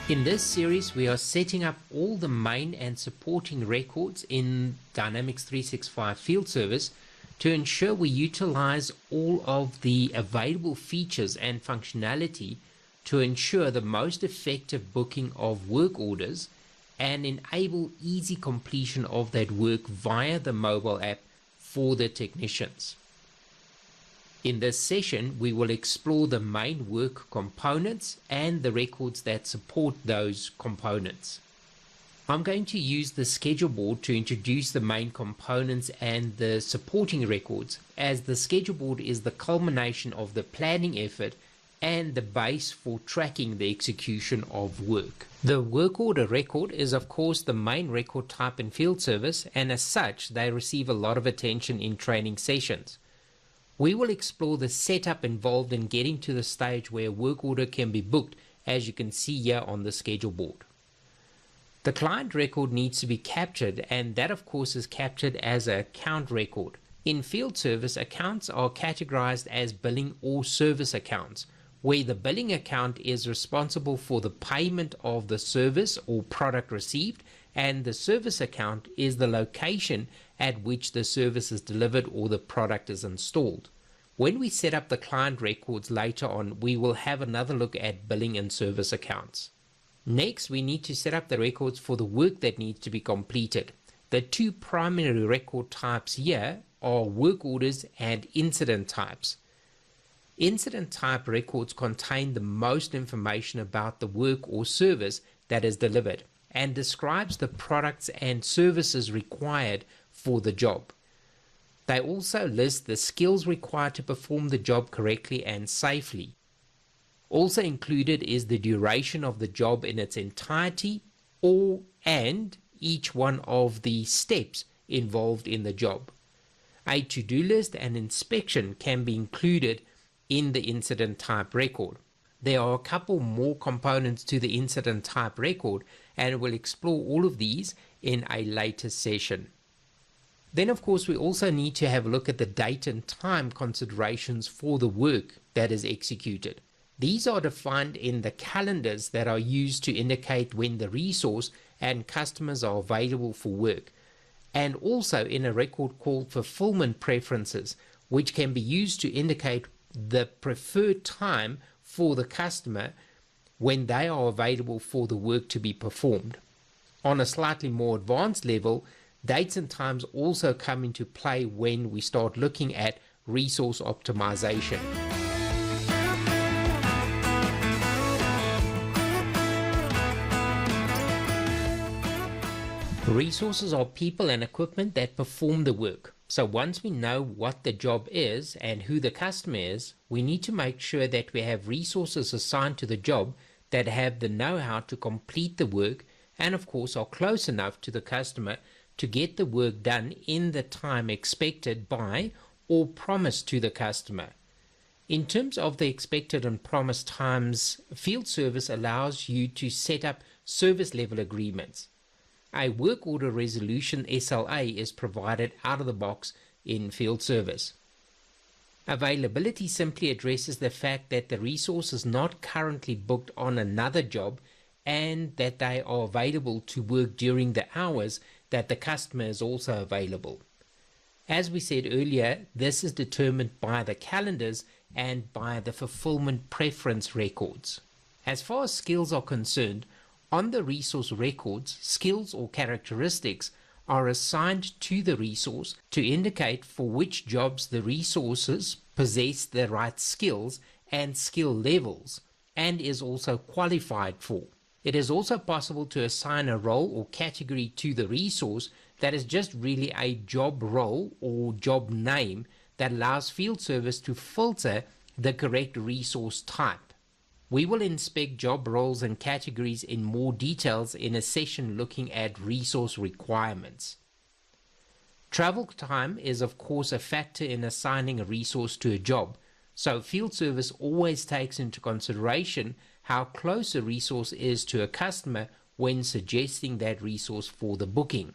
In this series, we are setting up all the main and supporting records in Dynamics 365 Field Service to ensure we utilize all of the available features and functionality to ensure the most effective booking of work orders and enable easy completion of that work via the mobile app for the technicians. In this session, we will explore the main work components and the records that support those components. I'm going to use the schedule board to introduce the main components and the supporting records, as the schedule board is the culmination of the planning effort and the base for tracking the execution of work. The work order record is of course the main record type in field service, and as such they receive a lot of attention in training sessions. We will explore the setup involved in getting to the stage where a work order can be booked, as you can see here on the schedule board. The client record needs to be captured, and that of course is captured as an account record. In field service, accounts are categorized as billing or service accounts, where the billing account is responsible for the payment of the service or product received, and the service account is the location at which the service is delivered or the product is installed. When we set up the client records later on, we will have another look at billing and service accounts. Next, we need to set up the records for the work that needs to be completed. The two primary record types here are work orders and incident types. Incident type records contain the most information about the work or service that is delivered and describes the products and services required for the job. They also list the skills required to perform the job correctly and safely. Also included is the duration of the job in its entirety and each one of the steps involved in the job. A to-do list and inspection can be included in the incident type record. There are a couple more components to the incident type record, and we'll explore all of these in a later session. Then of course we also need to have a look at the date and time considerations for the work that is executed. These are defined in the calendars that are used to indicate when the resource and customers are available for work, and also in a record called fulfillment preferences, which can be used to indicate the preferred time for the customer when they are available for the work to be performed. On a slightly more advanced level, dates and times also come into play when we start looking at resource optimization. Resources are people and equipment that perform the work. So once we know what the job is and who the customer is, we need to make sure that we have resources assigned to the job that have the know-how to complete the work and of course are close enough to the customer to get the work done in the time expected by or promised to the customer. In terms of the expected and promised times, field service allows you to set up service level agreements. A work order resolution SLA is provided out of the box in field service. Availability simply addresses the fact that the resource is not currently booked on another job and that they are available to work during the hours that the customer is also available. As we said earlier, this is determined by the calendars and by the fulfillment preference records. As far as skills are concerned, on the resource records, skills or characteristics are assigned to the resource to indicate for which jobs the resources possess the right skills and skill levels and is also qualified for. It is also possible to assign a role or category to the resource that is just really a job role or job name that allows field service to filter the correct resource type. We will inspect job roles and categories in more details in a session looking at resource requirements. Travel time is of course a factor in assigning a resource to a job, so field service always takes into consideration how close a resource is to a customer when suggesting that resource for the booking.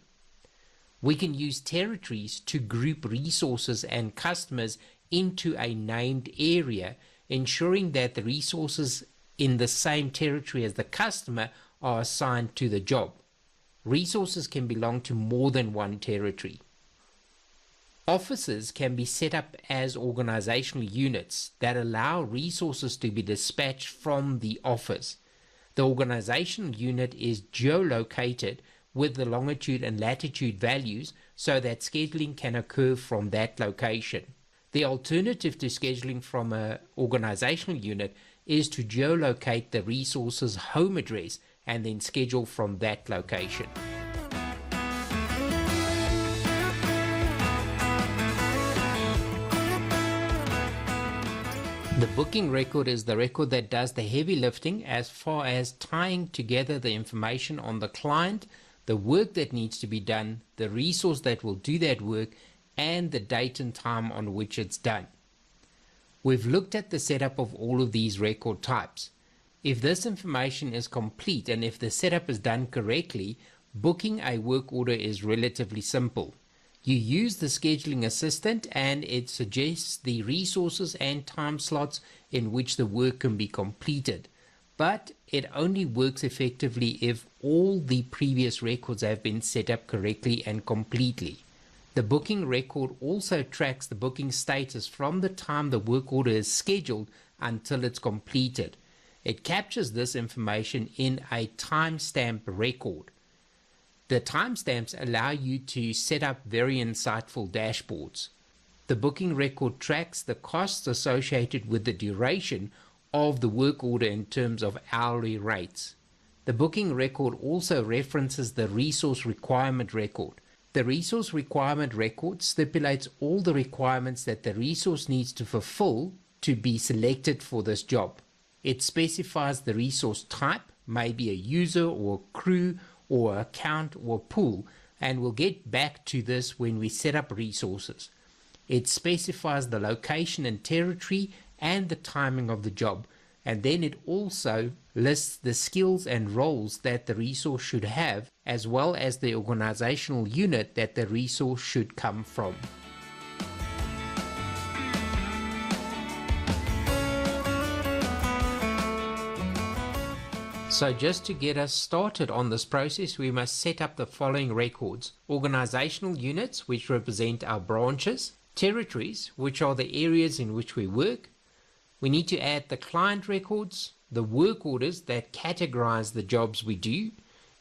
We can use territories to group resources and customers into a named area, ensuring that the resources in the same territory as the customer are assigned to the job. Resources can belong to more than one territory. Offices can be set up as organizational units that allow resources to be dispatched from the office. The organizational unit is geolocated with the longitude and latitude values so that scheduling can occur from that location. The alternative to scheduling from an organizational unit is to geolocate the resource's home address and then schedule from that location. The booking record is the record that does the heavy lifting as far as tying together the information on the client, the work that needs to be done, the resource that will do that work, and the date and time on which it's done. We've looked at the setup of all of these record types. If this information is complete and if the setup is done correctly, booking a work order is relatively simple. You use the scheduling assistant and it suggests the resources and time slots in which the work can be completed. But it only works effectively if all the previous records have been set up correctly and completely. The booking record also tracks the booking status from the time the work order is scheduled until it's completed. It captures this information in a timestamp record. The timestamps allow you to set up very insightful dashboards. The booking record tracks the costs associated with the duration of the work order in terms of hourly rates. The booking record also references the resource requirement record. The resource requirement record stipulates all the requirements that the resource needs to fulfill to be selected for this job. It specifies the resource type, maybe a user or a crew or account or pool, and we'll get back to this when we set up resources. It specifies the location and territory and the timing of the job, and then it also lists the skills and roles that the resource should have, as well as the organizational unit that the resource should come from. So just to get us started on this process, we must set up the following records: organizational units, which represent our branches; territories, which are the areas in which we work. We need to add the client records, the work orders that categorize the jobs we do,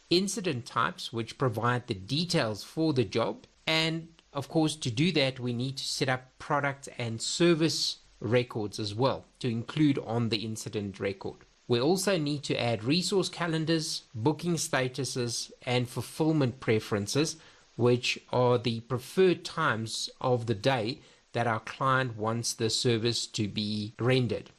incident types, which provide the details for the job, and of course to do that we need to set up product and service records as well to include on the incident record. We also need to add resource calendars, booking statuses, and fulfillment preferences, which are the preferred times of the day that our client wants the service to be rendered.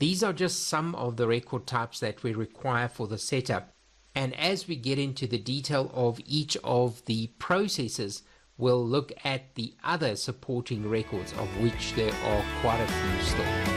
These are just some of the record types that we require for the setup, and as we get into the detail of each of the processes, we'll look at the other supporting records, of which there are quite a few still.